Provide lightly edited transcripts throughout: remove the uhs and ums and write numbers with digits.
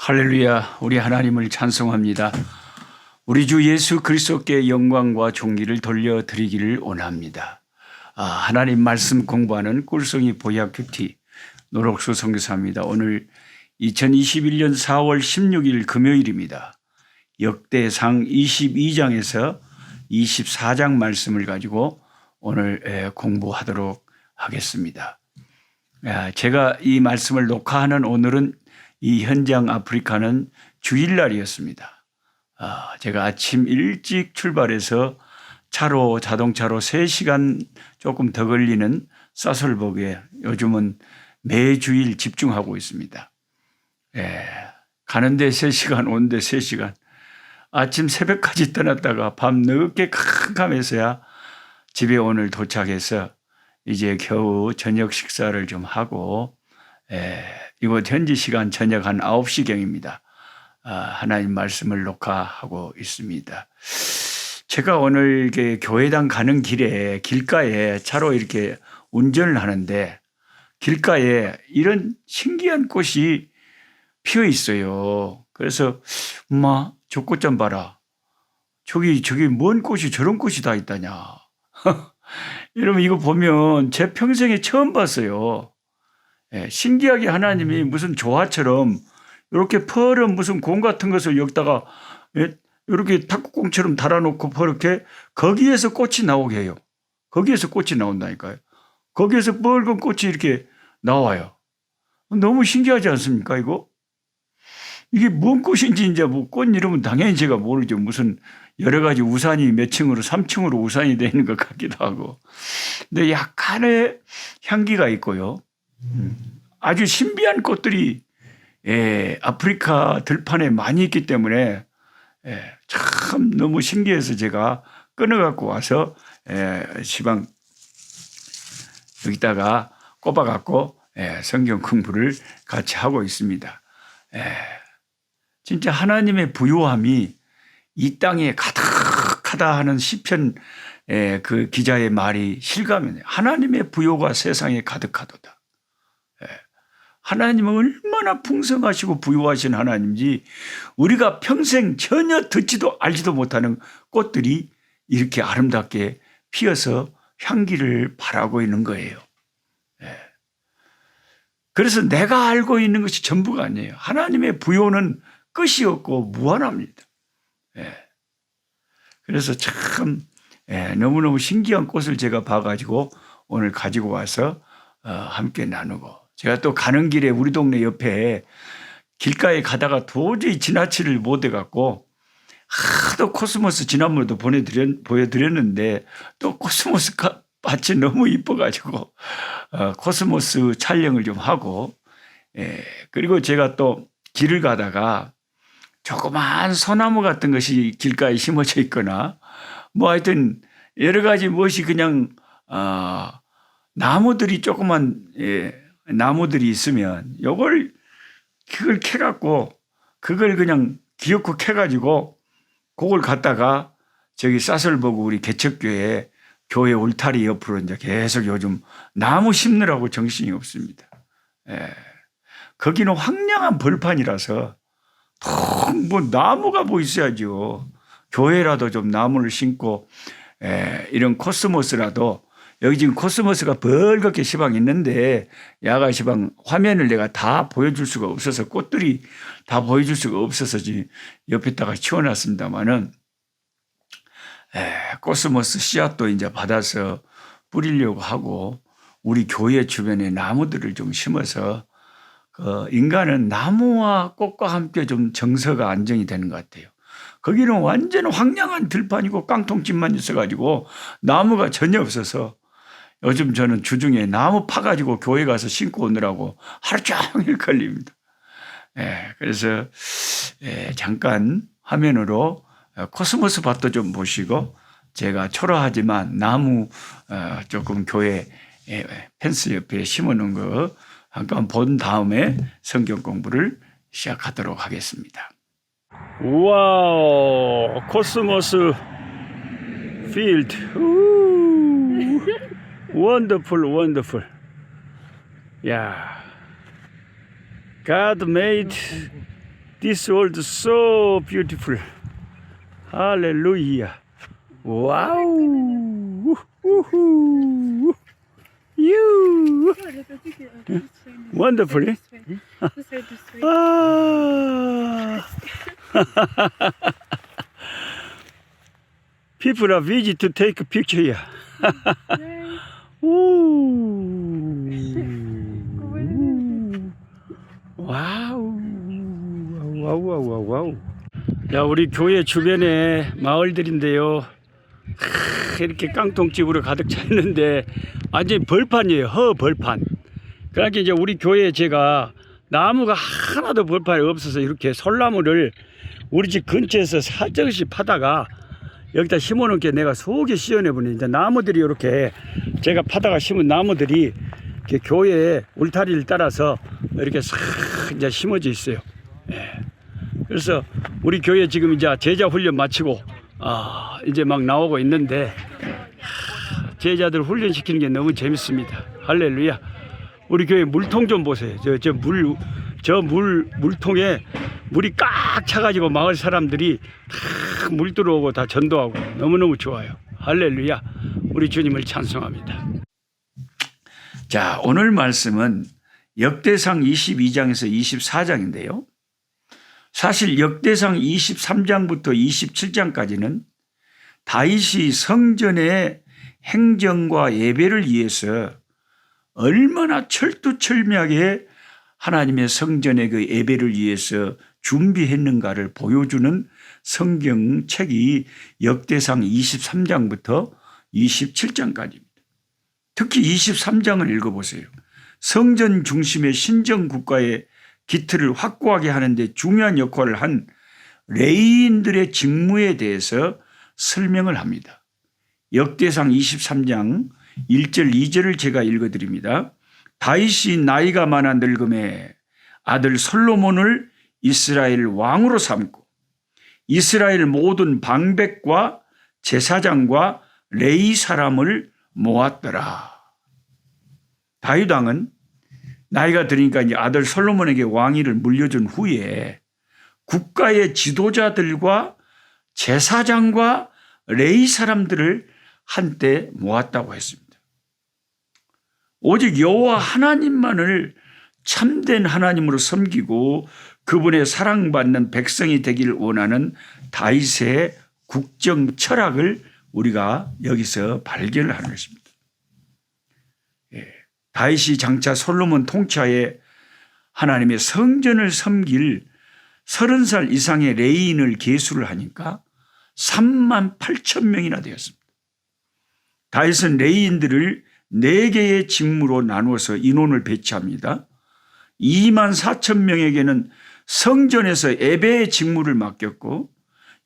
할렐루야, 우리 하나님을 찬송합니다. 우리 주 예수 그리스도께 영광과 존귀를 돌려드리기를 원합니다. 하나님 말씀 공부하는 꿀송이 보약 큐티 노록수 선교사입니다. 오늘 2021년 4월 16일 금요일입니다. 역대상 22장에서 24장 말씀을 가지고 오늘 공부하도록 하겠습니다. 제가 이 말씀을 녹화하는 오늘은 이 현장 아프리카는 주일날이었습니다. 제가 아침 일찍 출발해서 자동차로 3시간 조금 더 걸리는 사설복에 요즘은 매주일 집중하고 있습니다. 가는데 3시간, 오는데 3시간. 아침 새벽까지 떠났다가 밤 늦게 캄캄해서야 집에 오늘 도착해서 이제 겨우 저녁 식사를 좀 하고 이곳 현지 시간 저녁 한 9시경입니다. 하나님 말씀을 녹화하고 있습니다. 제가 오늘 교회당 가는 길에 길가에 차로 이렇게 운전을 하는데 길가에 이런 신기한 꽃이 피어 있어요. 그래서 엄마 저 꽃 좀 봐라. 저기 뭔 꽃이 저런 꽃이 다 있다냐. 여러분 이거 보면 제 평생에 처음 봤어요. 신기하게 하나님이 무슨 조화처럼 이렇게 푸른 무슨 공 같은 것을 여기다가 이렇게 탁구공처럼 달아놓고 이렇게 거기에서 꽃이 나오게 해요. 거기에서 꽃이 나온다니까요. 거기에서 붉은 꽃이 이렇게 나와요. 너무 신기하지 않습니까 이거? 이게 뭔 꽃인지 이제 뭐 꽃 이름은 당연히 제가 모르죠. 무슨 여러 가지 우산이 몇 층으로 3층으로 우산이 되는 것 같기도 하고. 근데 약간의 향기가 있고요. 아주 신비한 꽃들이 아프리카 들판에 많이 있기 때문에 참 너무 신기해서 제가 끊어갖고 와서 시방 여기다가 꼽아갖고 성경 공부를 같이 하고 있습니다. 진짜 하나님의 부요함이 이 땅에 가득하다 하는 시편 그 기자의 말이 실감이네요. 하나님의 부요가 세상에 가득하도다. 하나님은 얼마나 풍성하시고 부유하신 하나님인지 우리가 평생 전혀 듣지도 알지도 못하는 꽃들이 이렇게 아름답게 피어서 향기를 발하고 있는 거예요. 그래서 내가 알고 있는 것이 전부가 아니에요. 하나님의 부요는 끝이 없고 무한합니다. 그래서 참 너무너무 신기한 꽃을 제가 봐가지고 오늘 가지고 와서 함께 나누고 제가 또 가는 길에 우리 동네 옆에 길가에 가다가 도저히 지나치를 못해갖고 하도 코스모스 지난번에도 보여드렸는데 또 코스모스 밭이 너무 이뻐가지고 코스모스 촬영을 좀 하고 그리고 제가 또 길을 가다가 조그만 소나무 같은 것이 길가에 심어져 있거나 뭐 하여튼 여러 가지 무엇이 그냥 나무들이 조그만 나무들이 있으면 그걸 캐갖고 그걸 그냥 기어코 캐가지고 그걸 갖다가 저기 사설보고 우리 개척교회 교회 울타리 옆으로 이제 계속 요즘 나무 심느라고 정신이 없습니다. 거기는 황량한 벌판이라서 뭐 나무가 뭐 있어야죠. 교회라도 좀 나무를 심고 이런 코스모스라도 여기 지금 코스모스가 벌겋게 시방 있는데 야간 시방 화면을 내가 다 보여줄 수가 없어서 꽃들이 다 보여줄 수가 없어서 지금 옆에다가 치워놨습니다만은 코스모스 씨앗도 이제 받아서 뿌리려고 하고 우리 교회 주변에 나무들을 좀 심어서 인간은 나무와 꽃과 함께 좀 정서가 안정이 되는 것 같아요. 거기는 완전 황량한 들판이고 깡통집만 있어가지고 나무가 전혀 없어서 요즘 저는 주중에 나무 파가지고 교회 가서 심고 오느라고 하루 종일 걸립니다. 그래서 잠깐 화면으로 코스모스 밭도 좀 보시고 제가 초라하지만 나무 조금 교회 펜스 옆에 심어놓은 거 잠깐 본 다음에 성경 공부를 시작하도록 하겠습니다. 와우, 코스모스 필드. Wonderful, wonderful. Yeah. God made This world so beautiful. Hallelujah. Wow. Woohoo. You. Wonderful. Ah. People are busy to take a picture here. Ooh. 와우. 와우, 와우, 와우. 자, 우리 교회 주변에 마을들인데요. 이렇게 깡통집으로 가득 차 있는데 완전히 벌판이에요. 벌판. 그러니까 이제 우리 교회에 제가 나무가 하나도 벌판이 없어서 이렇게 솔나무를 우리 집 근처에서 살짝씩 파다가 여기다 심어놓은 게 내가 속이 시원해보니 이제 나무들이 이렇게 제가 파다가 심은 나무들이 이렇게 교회에 울타리를 따라서 이렇게 싹 이제 심어져 있어요. 예. 그래서 우리 교회 지금 이제 제자 훈련 마치고 이제 막 나오고 있는데 제자들 훈련시키는 게 너무 재밌습니다. 할렐루야. 우리 교회 물통 좀 보세요. 물통에 물이 꽉 차가지고 마을 사람들이 다 물 들어오고 다 전도하고 너무너무 좋아요. 할렐루야. 우리 주님을 찬송합니다. 자, 오늘 말씀은 역대상 22장에서 24장인데요. 사실 역대상 23장부터 27장까지는 다윗이 성전의 행정과 예배를 위해서 얼마나 철두철미하게 하나님의 성전의 그 예배를 위해서 준비했는가를 보여주는 성경책이 역대상 23장부터 27장까지입니다. 특히 23장을 읽어보세요. 성전 중심의 신정국가의 기틀을 확고하게 하는데 중요한 역할을 한 레위인들의 직무에 대해서 설명을 합니다. 역대상 23장 1절 2절을 제가 읽어드립니다. 다윗이 나이가 많아 늙음에 아들 솔로몬을 이스라엘 왕으로 삼고 이스라엘 모든 방백과 제사장과 레위 사람을 모았더라. 다윗 왕은 나이가 드니까 이제 아들 솔로몬에게 왕위를 물려준 후에 국가의 지도자들과 제사장과 레위 사람들을 한때 모았다고 했습니다. 오직 여호와 하나님만을 참된 하나님으로 섬기고 그분의 사랑받는 백성이 되기를 원하는 다윗의 국정 철학을 우리가 여기서 발견을 하는 것입니다. 다윗이 장차 솔로몬 통치하에 하나님의 성전을 섬길 30살 이상의 레위인을 계수를 하니까 38,000명이나 되었습니다. 다윗은 레위인들을 4개의 직무로 나누어서 인원을 배치합니다. 24,000명에게는 성전에서 예배의 직무를 맡겼고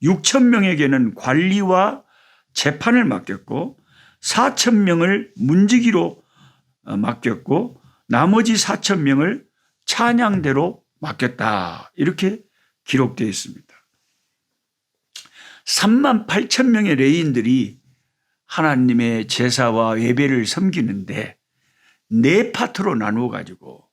6,000명에게는 관리와 재판을 맡겼고 4,000명을 문지기로 맡겼고 나머지 4,000명을 찬양대로 맡겼다. 이렇게 기록되어 있습니다. 38,000명의 레위인들이 하나님의 제사와 예배를 섬기는데 4파트로 나누어 가지고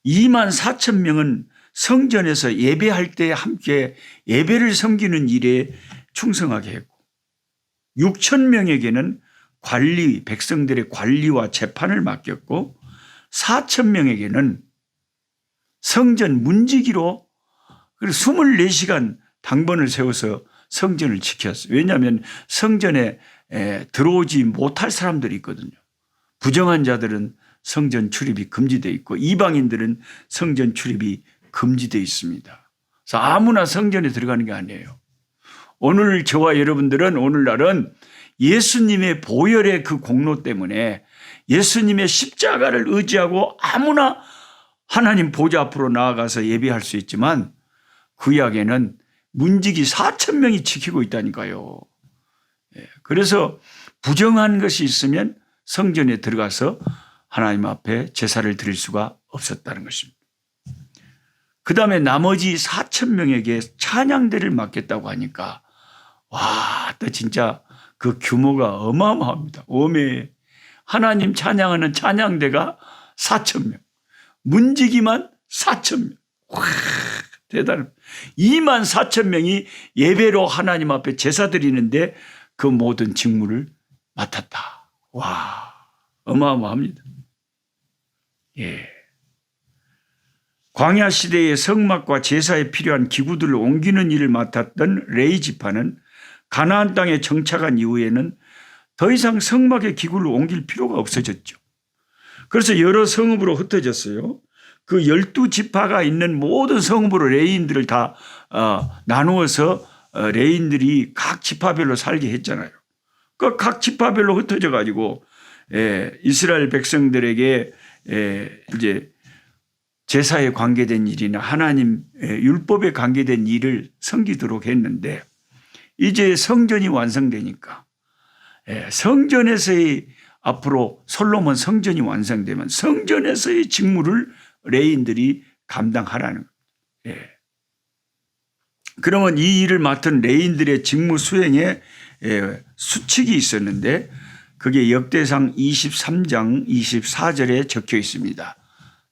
24,000명은 성전에서 예배할 때 함께 예배를 섬기는 일에 충성하게 했고 6,000명에게는 관리, 백성들의 관리와 재판을 맡겼고 4,000명에게는 성전 문지기로 24시간 당번을 세워서 성전을 지켰어요. 왜냐하면 성전에 들어오지 못할 사람들이 있거든요. 부정한 자들은 성전 출입이 금지되어 있고 이방인들은 성전 출입이 금지되어 있습니다. 그래서 아무나 성전에 들어가는 게 아니에요. 오늘 저와 여러분들은 오늘날은 예수님의 보혈의 그 공로 때문에 예수님의 십자가를 의지하고 아무나 하나님 보좌 앞으로 나아가서 예배할 수 있지만 구약에는 문지기 4,000명이 지키고 있다니까요. 그래서 부정한 것이 있으면 성전에 들어가서 하나님 앞에 제사를 드릴 수가 없었다는 것입니다. 그 다음에 나머지 4,000명에게 찬양대를 맡겼다고 하니까 와, 또 진짜 그 규모가 어마어마합니다. 오메 하나님 찬양하는 찬양대가 4,000명, 문지기만 4,000명. 와, 대단합니다. 24,000명이 예배로 하나님 앞에 제사 드리는데 그 모든 직무를 맡았다. 와, 어마어마합니다. 예. 광야 시대의 성막과 제사에 필요한 기구들을 옮기는 일을 맡았던 레위 지파는 가나안 땅에 정착한 이후에는 더 이상 성막의 기구를 옮길 필요가 없어졌죠. 그래서 여러 성읍으로 흩어졌어요. 그 12지파가 있는 모든 성읍으로 레위인들을 다 나누어서 레위인들이 각 지파별로 살게 했잖아요. 그 각 지파별로 흩어져 가지고 이스라엘 백성들에게 이제 제사에 관계된 일이나 하나님 율법에 관계된 일을 섬기도록 했는데 이제 성전이 완성되니까 성전에서의 앞으로 솔로몬 성전이 완성되면 성전에서의 직무를 레위인들이 감당하라는 거예요. 그러면 이 일을 맡은 레위인들의 직무 수행에 수칙이 있었는데 그게 역대상 23장 24절에 적혀 있습니다.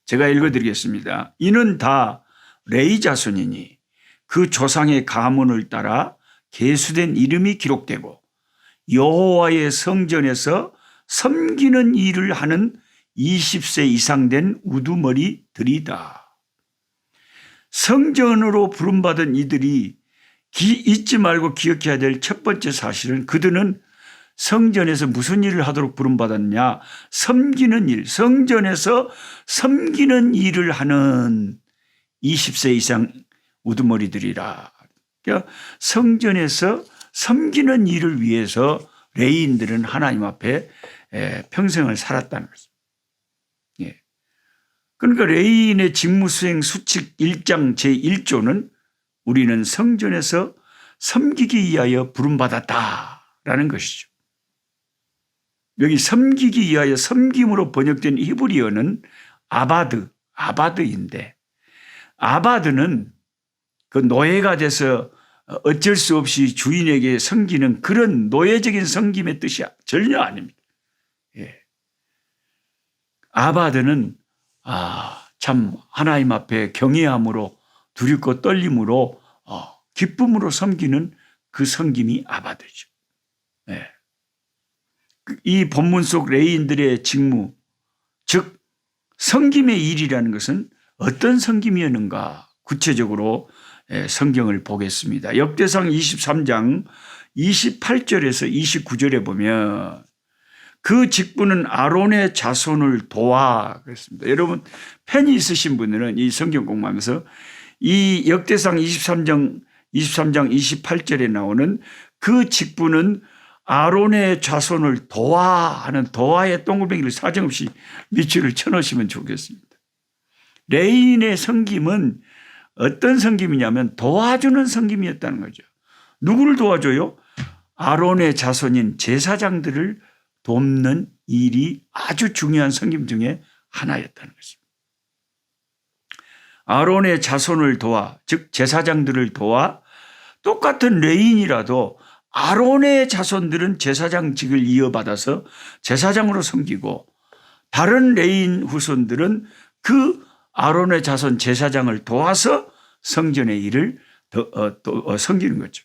제가 읽어드리겠습니다. 이는 다 레위 자손이니 그 조상의 가문을 따라 계수된 이름이 기록되고 여호와의 성전에서 섬기는 일을 하는 20세 이상 된 우두머리들이다. 성전으로 부름받은 이들이 잊지 말고 기억해야 될 첫 번째 사실은 그들은 성전에서 무슨 일을 하도록 부름받았냐? 섬기는 일, 성전에서 섬기는 일을 하는 20세 이상 우두머리들이라. 그러니까 성전에서 섬기는 일을 위해서 레위인들은 하나님 앞에 평생을 살았다는 것입니다. 그러니까 레위인의 직무수행 수칙 1장 제1조는 우리는 성전에서 섬기기 위하여 부름받았다라는 것이죠. 여기 섬기기 위하여 섬김으로 번역된 히브리어는 아바드인데 아바드는 그 노예가 돼서 어쩔 수 없이 주인에게 섬기는 그런 노예적인 섬김의 뜻이 전혀 아닙니다. 아바드는 참 하나님 앞에 경외함으로 두렵고 떨림으로 기쁨으로 섬기는 그 섬김이 아바드죠. 이 본문 속 레위인들의 직무, 즉 섬김의 일이라는 것은 어떤 섬김이었는가 구체적으로 성경을 보겠습니다. 역대상 23장 28절에서 29절에 보면 그 직분은 아론의 자손을 도와 그랬습니다. 여러분 펜이 있으신 분들은 이 성경 공부하면서 이 역대상 23장 28절에 나오는 그 직분은 아론의 자손을 도와 하는 도와의 동글뱅이를 사정없이 밑줄을 쳐놓으시면 좋겠습니다. 레위인의 섬김은 어떤 섬김이냐면 도와주는 섬김이었다는 거죠. 누구를 도와줘요? 아론의 자손인 제사장들을 돕는 일이 아주 중요한 섬김 중에 하나였다는 것입니다. 아론의 자손을 도와, 즉 제사장들을 도와 똑같은 레위인이라도 아론의 자손들은 제사장직을 이어받아서 제사장으로 섬기고 다른 레위인 후손들은 그 아론의 자손 제사장을 도와서 성전의 일을 섬기는 거죠.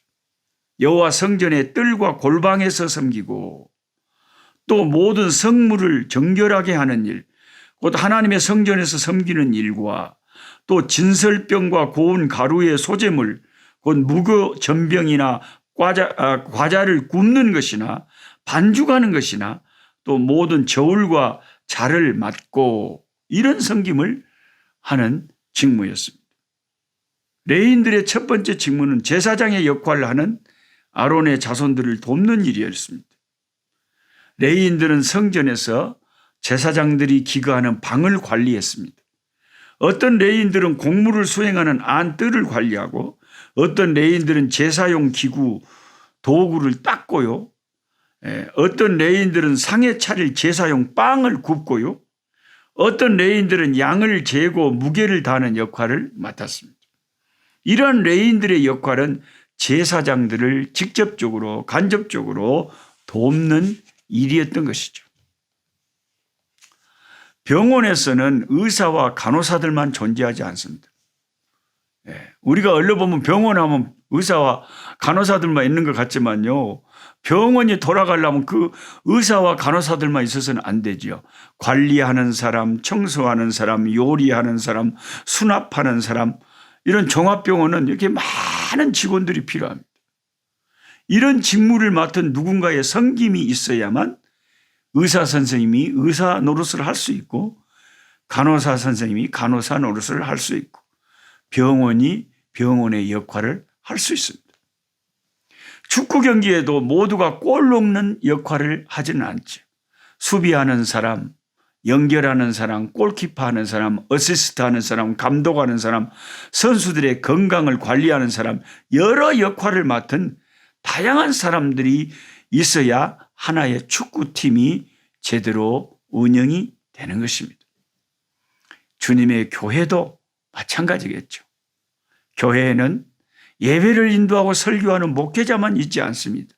여호와 성전의 뜰과 골방에서 섬기고 또 모든 성물을 정결하게 하는 일, 곧 하나님의 성전에서 섬기는 일과 또 진설병과 고운 가루의 소재물, 곧 무교 전병이나 과자를 굽는 것이나 반죽하는 것이나 또 모든 저울과 자를 맡고 이런 섬김을 하는 직무였습니다. 레위인들의 첫 번째 직무는 제사장의 역할을 하는 아론의 자손들을 돕는 일이었습니다. 레위인들은 성전에서 제사장들이 기거하는 방을 관리했습니다. 어떤 레위인들은 공무를 수행하는 안뜰을 관리하고 어떤 레위인들은 제사용 기구, 도구를 닦고요. 어떤 레위인들은 상에 차릴 제사용 빵을 굽고요. 어떤 레위인들은 양을 재고 무게를 다하는 역할을 맡았습니다. 이러한 레위인들의 역할은 제사장들을 직접적으로 간접적으로 돕는 일이었던 것이죠. 병원에서는 의사와 간호사들만 존재하지 않습니다. 우리가 얼른 보면 병원 하면 의사와 간호사들만 있는 것 같지만요. 병원이 돌아가려면 그 의사와 간호사들만 있어서는 안 되지요. 관리하는 사람, 청소하는 사람, 요리하는 사람, 수납하는 사람, 이런 종합병원은 이렇게 많은 직원들이 필요합니다. 이런 직무를 맡은 누군가의 섬김이 있어야만 의사 선생님이 의사 노릇을 할 수 있고 간호사 선생님이 간호사 노릇을 할 수 있고 병원이 병원의 역할을 할 수 있습니다. 축구 경기에도 모두가 골 넣는 역할을 하지는 않죠. 수비하는 사람, 연결하는 사람, 골키퍼하는 사람, 어시스트하는 사람, 감독하는 사람, 선수들의 건강을 관리하는 사람, 여러 역할을 맡은 다양한 사람들이 있어야 하나의 축구팀이 제대로 운영이 되는 것입니다. 주님의 교회도 마찬가지겠죠. 교회에는 예배를 인도하고 설교하는 목회자만 있지 않습니다.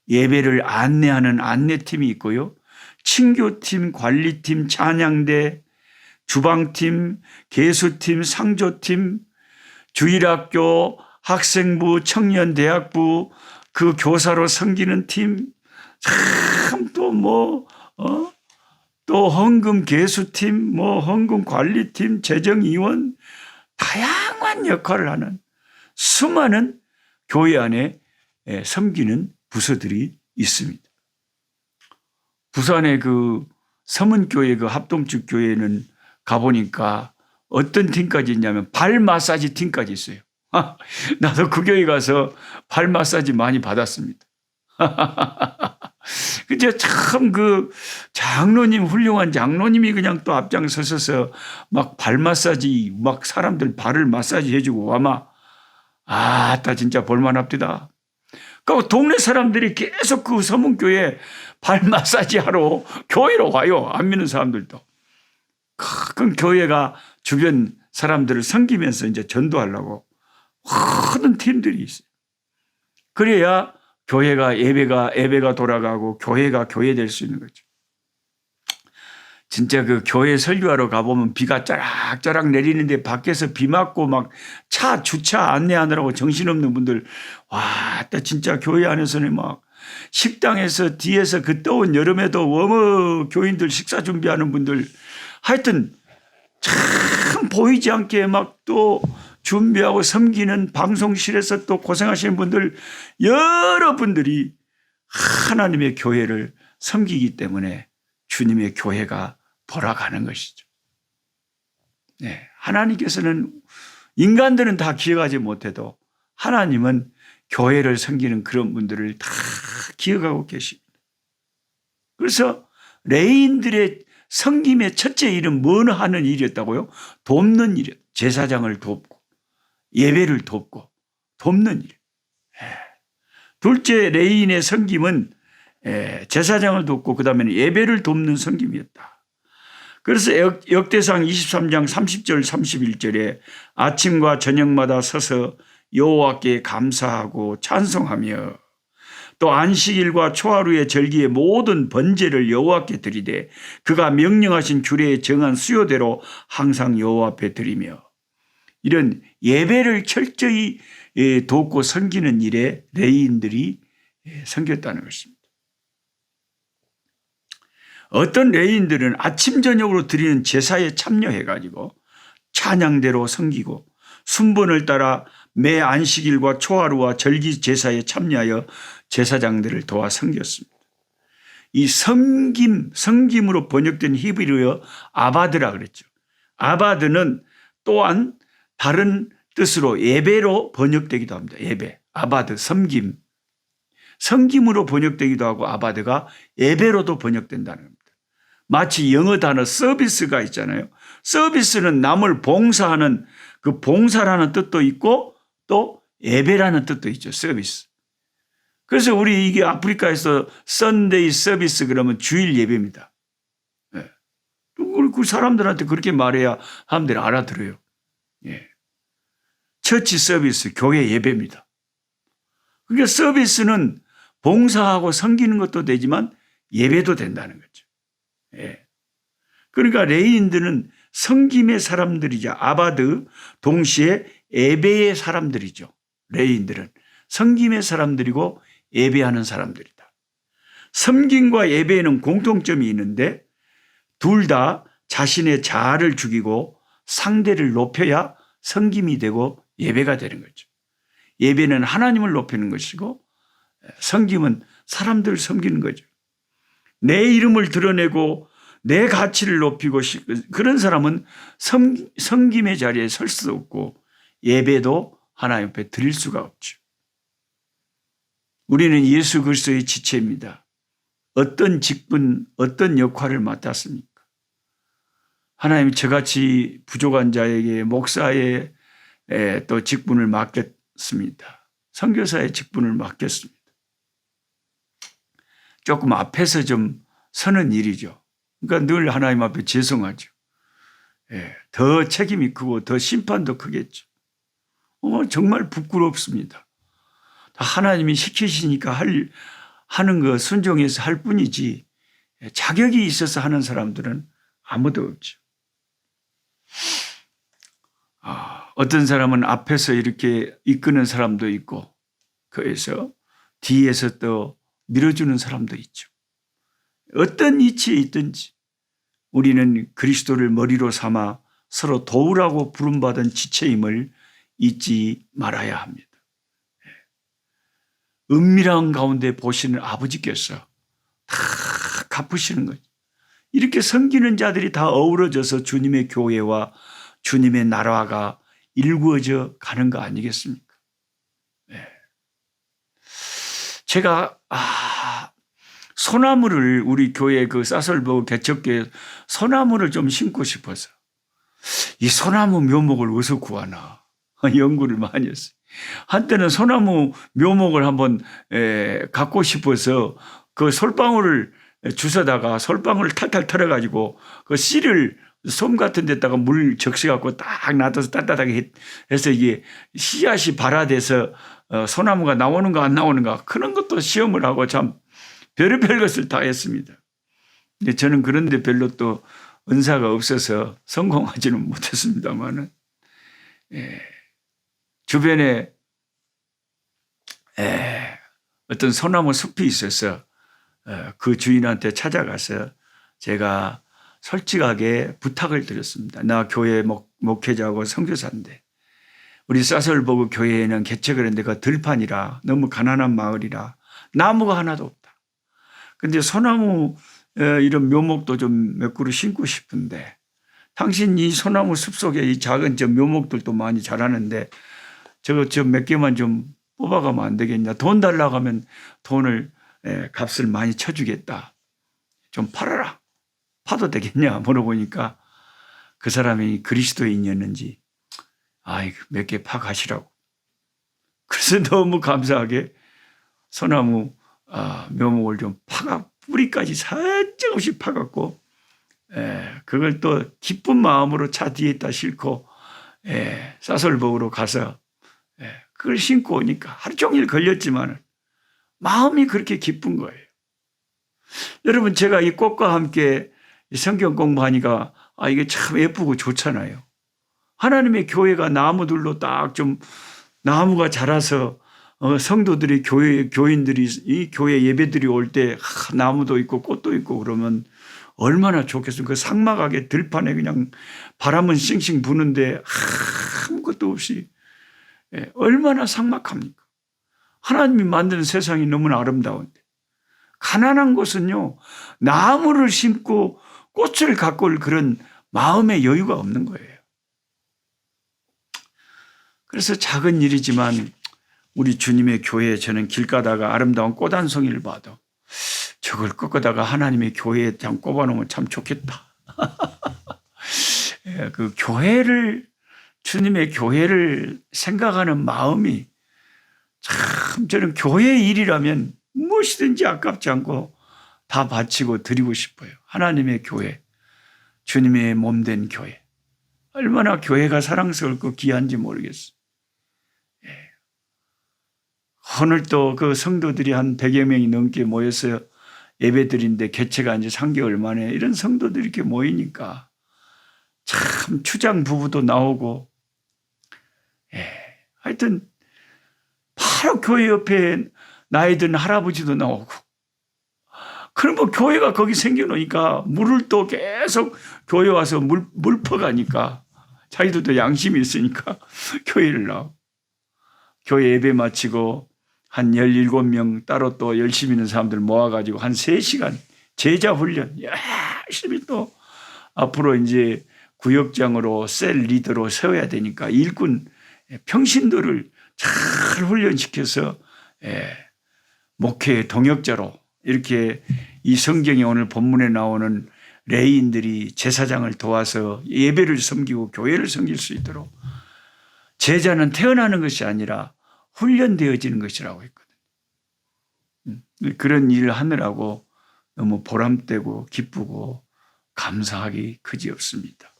예배를 안내하는 안내팀이 있고요. 친교팀, 관리팀, 찬양대, 주방팀, 개수팀, 상조팀, 주일학교, 학생부, 청년대학부, 그 교사로 섬기는 팀, 참 또 헌금 개수팀, 헌금 관리팀, 재정위원, 다양한 역할을 하는 수많은 교회 안에 섬기는 부서들이 있습니다. 부산의 그 서문교회 그 합동축 교회는 가보니까 어떤 팀까지 있냐면 발 마사지 팀까지 있어요. 나도 그 교회 가서 발 마사지 많이 받았습니다. 그저 참 그 장로님, 훌륭한 장로님이 그냥 또 앞장서서 막 발 마사지, 막 사람들 발을 마사지 해주고 아마 나 진짜 볼만합니다. 그리고 동네 사람들이 계속 그 서문교회 발 마사지 하러 교회로 와요. 안 믿는 사람들도. 그럼 교회가 주변 사람들을 섬기면서 이제 전도하려고 모든 팀들이 있어요. 그래야 교회가 예배가 돌아가고 교회가 교회 될 수 있는 거죠. 진짜 그 교회 설교하러 가보면 비가 짜락짜락 내리는데 밖에서 비 맞고 막 주차 안내하느라고 정신없는 분들, 진짜 교회 안에서는 막 식당에서 뒤에서 그 더운 여름에도 교인들 식사 준비하는 분들, 하여튼 참 보이지 않게 막 또 준비하고 섬기는 방송실에서 또 고생하시는 분들, 여러분들이 하나님의 교회를 섬기기 때문에 주님의 교회가 돌아가는 것이죠. 네, 하나님께서는 인간들은 다 기억하지 못해도 하나님은 교회를 섬기는 그런 분들을 다 기억하고 계십니다. 그래서 레위인들의 섬김의 첫째 일은 뭘 하는 일이었다고요? 돕는 일이었어요. 제사장을 돕고 예배를 돕고 돕는 일. 둘째 레위인의 섬김은 제사장을 돕고 그 다음에는 예배를 돕는 섬김이었다. 그래서 역대상 23장 30절 31절에 아침과 저녁마다 서서 여호와께 감사하고 찬송하며 또 안식일과 초하루의 절기의 모든 번제를 여호와께 드리되 그가 명령하신 규례에 정한 수요대로 항상 여호와 앞에 드리며, 이런 예배를 철저히 돕고 섬기는 일에 레위인들이 섬겼다는 것입니다. 어떤 레위인들은 아침 저녁으로 드리는 제사에 참여해가지고 찬양대로 섬기고 순번을 따라 매 안식일과 초하루와 절기 제사에 참여하여 제사장들을 도와 섬겼습니다. 이 섬김으로 번역된 히브리어 아바드라 그랬죠. 아바드는 또한 다른 뜻으로 예배로 번역되기도 합니다. 예배, 아바드, 섬김으로 번역되기도 하고 아바드가 예배로도 번역된다는 겁니다. 마치 영어 단어 서비스가 있잖아요. 서비스는 남을 봉사하는 그 봉사라는 뜻도 있고 또 예배라는 뜻도 있죠. 서비스. 그래서 우리 이게 아프리카에서 썬데이 서비스 그러면 주일 예배입니다. 네. 그 사람들한테 그렇게 말해야 사람들이 알아들어요. 예. 처치 서비스, 교회 예배입니다. 그러니까 서비스는 봉사하고 섬기는 것도 되지만 예배도 된다는 거죠. 예. 그러니까 레위인들은 섬김의 사람들이자 아바드, 동시에 예배의 사람들이죠. 레위인들은 섬김의 사람들이고 예배하는 사람들이다. 섬김과 예배에는 공통점이 있는데 둘 다 자신의 자아를 죽이고 상대를 높여야 섬김이 되고 예배가 되는 거죠. 예배는 하나님을 높이는 것이고 섬김은 사람들을 섬기는 거죠. 내 이름을 드러내고 내 가치를 높이고 그런 사람은 섬김의 자리에 설 수 없고 예배도 하나님 앞에 드릴 수가 없죠. 우리는 예수 그리스도의 지체입니다. 어떤 직분, 어떤 역할을 맡았습니까? 하나님이 저같이 부족한 자에게 목사의 또 직분을 맡겼습니다. 선교사의 직분을 맡겼습니다. 조금 앞에서 좀 서는 일이죠. 그러니까 늘 하나님 앞에 죄송하죠. 더 책임이 크고 더 심판도 크겠죠. 정말 부끄럽습니다. 하나님이 시키시니까 하는 거 순종해서 할 뿐이지 자격이 있어서 하는 사람들은 아무도 없죠. 어떤 사람은 앞에서 이렇게 이끄는 사람도 있고 그래서 뒤에서 또 밀어주는 사람도 있죠. 어떤 위치에 있든지 우리는 그리스도를 머리로 삼아 서로 도우라고 부름받은 지체임을 잊지 말아야 합니다. 은밀한 가운데 보시는 아버지께서 다 갚으시는 거죠. 이렇게 섬기는 자들이 다 어우러져서 주님의 교회와 주님의 나라가 일구어져 가는 거 아니겠습니까? 제가 소나무를 우리 교회 그 사설보 개척교회 소나무를 좀 심고 싶어서 이 소나무 묘목을 어디서 구하나 연구를 많이 했어요. 한때는 소나무 묘목을 한번 갖고 싶어서 그 솔방울을 주워다가 솔방울을 탈탈 털어가지고 그 씨를 솜 같은 데다가 물 적셔갖고 딱 놔둬서 따뜻하게 해서 이게 씨앗이 발화돼서 소나무가 나오는가 안 나오는가 그런 것도 시험을 하고 참 별의별 것을 다 했습니다. 근데 저는 그런데 별로 또 은사가 없어서 성공하지는 못했습니다만은 주변에 어떤 소나무 숲이 있어서 그 주인한테 찾아가서 제가 솔직하게 부탁을 드렸습니다. 나 교회 목회자하고 선교사인데 우리 사설보고 교회에는 개척을 했는데 그 들판이라 너무 가난한 마을이라 나무가 하나도 없다. 근데 소나무 이런 묘목도 좀 몇 그루 심고 싶은데 당신 이 소나무 숲속에 이 작은 저 묘목들도 많이 자라는데 저 몇 개만 좀 뽑아가면 안 되겠냐. 돈 달라고 하면 돈을 값을 많이 쳐주겠다. 좀 팔아라. 파도 되겠냐 물어보니까 그 사람이 그리스도인이었는지 몇 개 파가시라고. 그래서 너무 감사하게 소나무 묘목을 좀 뿌리까지 살짝없이 파갖고 그걸 또 기쁜 마음으로 차 뒤에다 싣고 사설복으로 가서 그걸 신고 오니까 하루 종일 걸렸지만 마음이 그렇게 기쁜 거예요. 여러분 제가 이 꽃과 함께 성경 공부하니까 이게 참 예쁘고 좋잖아요. 하나님의 교회가 나무들로 딱 좀 나무가 자라서 성도들이 교인들이 이 교회 예배들이 올 때 나무도 있고 꽃도 있고 그러면 얼마나 좋겠어요. 그 삭막하게 들판에 그냥 바람은 싱싱 부는데 아무것도 없이 얼마나 삭막합니까? 하나님이 만든 세상이 너무나 아름다운데 가난한 곳은요 나무를 심고 꽃을 가꿀 그런 마음의 여유가 없는 거예요. 그래서 작은 일이지만 우리 주님의 교회에 저는 길 가다가 아름다운 꽃 한 송이를 봐도 저걸 꺾어다가 하나님의 교회에 참 꼽아놓으면 참 좋겠다. 그 주님의 교회를 생각하는 마음이 참 저는 교회의 일이라면 무엇이든지 아깝지 않고 다 바치고 드리고 싶어요. 하나님의 교회, 주님의 몸된 교회. 얼마나 교회가 사랑스럽고 귀한지 모르겠어요. 오늘 또 그 성도들이 한 100여 명이 넘게 모여서 예배드린데 개최가 이제 3개월 만에 이런 성도들이 이렇게 모이니까 참 추장 부부도 나오고, 하여튼 바로 교회 옆에 나이 든 할아버지도 나오고. 그러면 교회가 거기 생겨놓으니까 물을 또 계속 교회 와서 물 퍼가니까 자기들도 양심이 있으니까 교회를 나오고. 교회 예배 마치고 한 17명 따로 또 열심히 있는 사람들 모아가지고 한 3시간 제자 훈련 열심히 또 앞으로 이제 구역장으로 셀 리더로 세워야 되니까 일꾼 평신도를 잘 훈련시켜서 목회 동역자로 이렇게 이 성경에 오늘 본문에 나오는 레위인들이 제사장을 도와서 예배를 섬기고 교회를 섬길 수 있도록 제자는 태어나는 것이 아니라 훈련되어지는 것이라고 했거든요. 그런 일을 하느라고 너무 보람되고 기쁘고 감사하기 그지없습니다.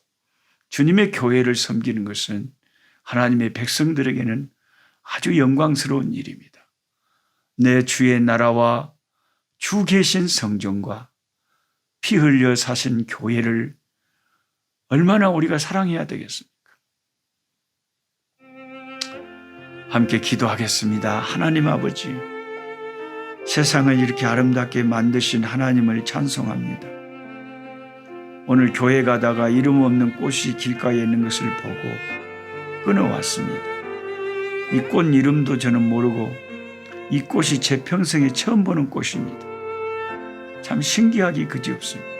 주님의 교회를 섬기는 것은 하나님의 백성들에게는 아주 영광스러운 일입니다. 내 주의 나라와 주 계신 성전과 피 흘려 사신 교회를 얼마나 우리가 사랑해야 되겠습니까? 함께 기도하겠습니다. 하나님 아버지, 세상을 이렇게 아름답게 만드신 하나님을 찬송합니다. 오늘 교회 가다가 이름 없는 꽃이 길가에 있는 것을 보고 끊어왔습니다. 이 꽃 이름도 저는 모르고 이 꽃이 제 평생에 처음 보는 꽃입니다. 참 신기하기 그지없습니다.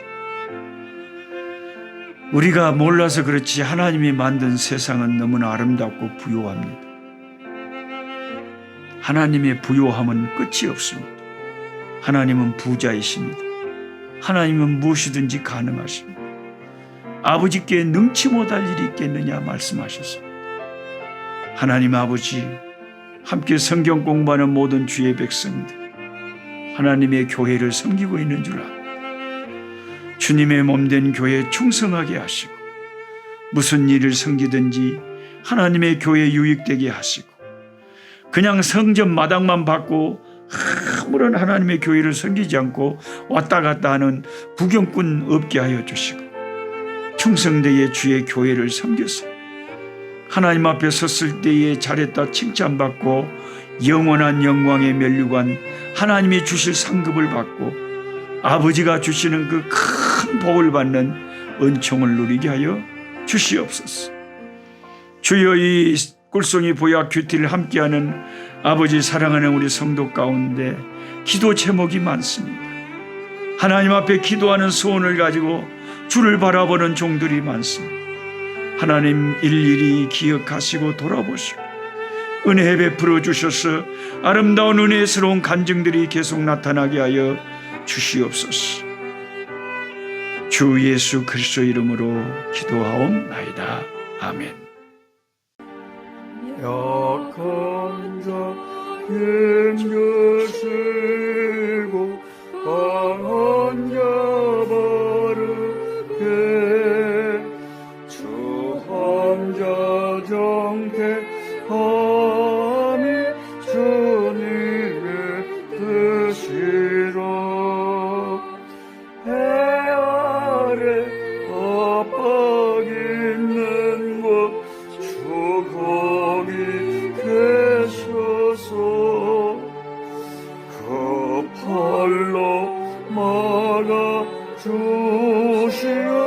우리가 몰라서 그렇지 하나님이 만든 세상은 너무나 아름답고 부요합니다. 하나님의 부요함은 끝이 없습니다. 하나님은 부자이십니다. 하나님은 무엇이든지 가능하십니다. 아버지께 능치 못할 일이 있겠느냐 말씀하셨습니다. 하나님 아버지, 함께 성경 공부하는 모든 주의 백성들, 하나님의 교회를 섬기고 있는 줄 알고 주님의 몸된 교회에 충성하게 하시고 무슨 일을 섬기든지 하나님의 교회에 유익되게 하시고 그냥 성전 마당만 받고 아무런 하나님의 교회를 섬기지 않고 왔다 갔다 하는 구경꾼 없게 하여 주시고 충성되게 주의 교회를 섬겨서 하나님 앞에 섰을 때에 잘했다 칭찬받고 영원한 영광의 면류관 하나님이 주실 상급을 받고 아버지가 주시는 그 큰 복을 받는 은총을 누리게 하여 주시옵소서. 주여, 이 꿀송이 보약 큐티를 함께하는 아버지 사랑하는 우리 성도 가운데 기도 제목이 많습니다. 하나님 앞에 기도하는 소원을 가지고 주를 바라보는 종들이 많습니다. 하나님 일일이 기억하시고 돌아보시고 은혜 베풀어 주셔서 아름다운 은혜스러운 간증들이 계속 나타나게 하여 주시옵소서. 주 예수 그리스도 이름으로 기도하옵나이다. 아멘. 약한 자 힘주시고 강한 자 바르게 주 환자 정택함이 주님의 뜻이라. 해 아래 압박 있는 곳 주 거기 계셔서 그 팔로 막아 주시오.